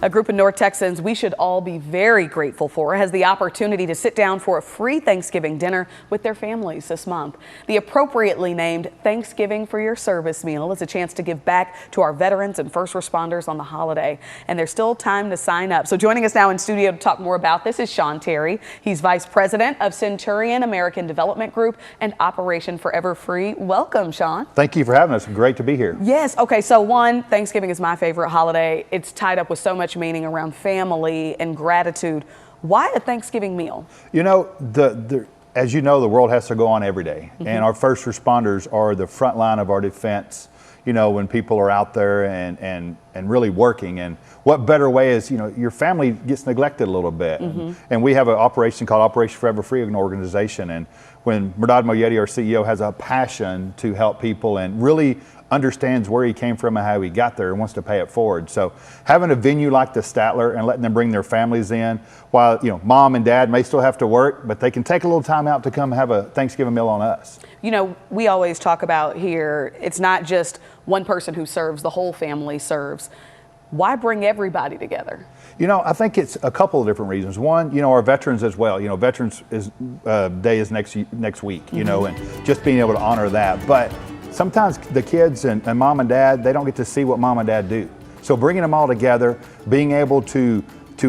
A group of North Texans we should all be very grateful for has the opportunity to sit down for a free Thanksgiving dinner with their families this month. The appropriately named Thanksgiving for Your Service meal is a chance to give back to our veterans and first responders on the holiday. And there's still time to sign up. So joining us now in studio to talk more about this is Sha Terry. He's Vice President of Centurion American Development Group and Operation Forever Free. Welcome, Sean. Thank you for having us. Great to be here. Yes. Okay. So one, Thanksgiving is my favorite holiday. It's tied up with so much meaning around family and gratitude. Why a Thanksgiving meal? You know, as you know, the world has to go on every day. And our first responders are the front line of our defense, you know, when people are out there and really working. And what better way is, you know, your family gets neglected a little bit. And we have an operation called Operation Forever Free, an organization. And when Murdad Moyedi, our CEO, has a passion to help people and really understands where he came from and how he got there and wants to pay it forward. So having a venue like the Statler and letting them bring their families in while, you know, mom and dad may still have to work, but they can take a little time out to come have a Thanksgiving meal on us. You know, we always talk about here, it's not just one person who serves, the whole family serves. Why bring everybody together? You know, I think it's a couple of different reasons. One, you know, our veterans as well. You know, Veterans Day is next week, you know, and just being able to honor that. But sometimes the kids and mom and dad, they don't get to see what mom and dad do. So bringing them all together, being able to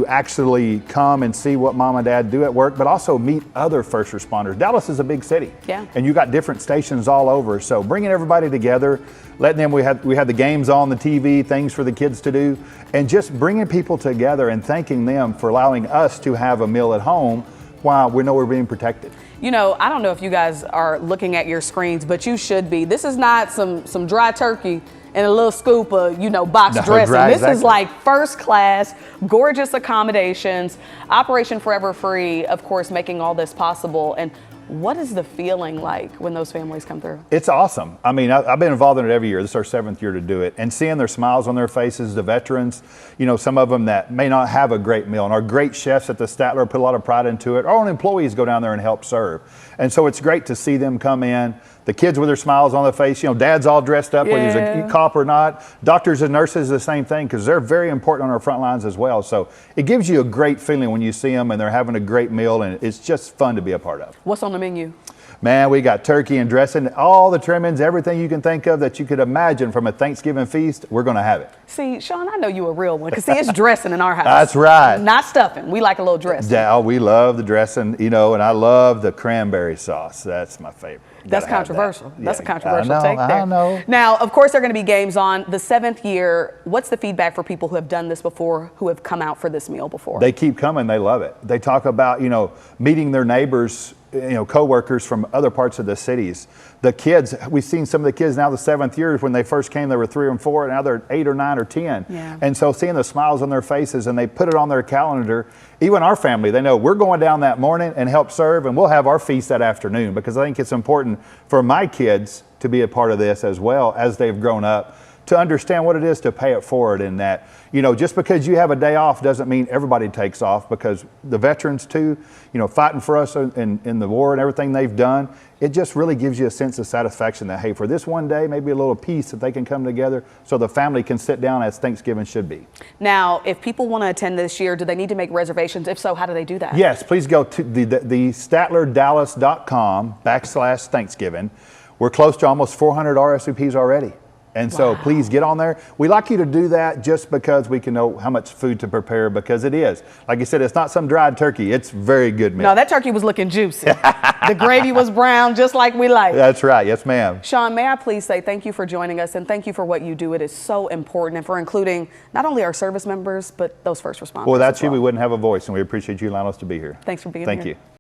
actually come and see what mom and dad do at work, but also meet other first responders. Dallas is a big city, and you got different stations all over. So bringing everybody together, letting them, we had the games on the TV, things for the kids to do, and just bringing people together and thanking them for allowing us to have a meal at home while we know we're being protected. You know, I don't know if you guys are looking at your screens, but you should be. This is not some dry turkey and a little scoop of, you know, box dressing. This is like first class, gorgeous accommodations, Operation Forever Free, of course, making all this possible. And what is the feeling like when those families come through? It's awesome. I mean, I've been involved in it every year. This is our 7th year to do it. And seeing their smiles on their faces, the veterans, you know, some of them that may not have a great meal. And our great chefs at the Statler put a lot of pride into it. Our own employees go down there and help serve. And so it's great to see them come in. The kids with their smiles on their face, you know, dad's all dressed up, whether he's a cop or not. Doctors and nurses, the same thing, because they're very important on our front lines as well. So it gives you a great feeling when you see them and they're having a great meal, and it's just fun to be a part of. What's on the menu? Man, we got turkey and dressing, all the trimmings, everything you can think of that you could imagine from a Thanksgiving feast, we're going to have it. See, Sean, I know you a real one, because see, it's dressing in our house. That's right. Not stuffing. We like a little dressing. Yeah, we love the dressing, you know, and I love the cranberry sauce. That's my favorite. That's controversial. That's a controversial take there. I know. Now, of course, there are going to be games on the 7th year. What's the feedback for people who have done this before, who have come out for this meal before? They keep coming. They love it. They talk about, you know, meeting their neighbors, you know, co-workers from other parts of the cities. The kids, we've seen some of the kids now the 7th year. When they first came, they were 3 and 4, and now they're 8 or 9 or 10. And so seeing the smiles on their faces, and they put it on their calendar. Even our family, they know we're going down that morning and help serve, and we'll have our feast that afternoon, because I think it's important for my kids to be a part of this as well as they've grown up, to understand what it is to pay it forward, and that, you know, just because you have a day off doesn't mean everybody takes off, because the veterans too, you know, fighting for us in the war and everything they've done, it just really gives you a sense of satisfaction that, hey, for this one day, maybe a little piece that they can come together so the family can sit down as Thanksgiving should be. Now, if people want to attend this year, do they need to make reservations? If so, how do they do that? Yes, please go to the StatlerDallas.com/Thanksgiving. We're close to almost 400 RSVPs already. And so please get on there. We like you to do that just because we can know how much food to prepare, because it is. Like you said, it's not some dried turkey. It's very good meal. No, that turkey was looking juicy. The gravy was brown, just like we like. That's right. Yes, ma'am. Sean, may I please say thank you for joining us, and thank you for what you do. It is so important, and for including not only our service members, but those first responders. Well, that's you. We wouldn't have a voice, and we appreciate you allowing us to be here. Thanks for being here. Thank you.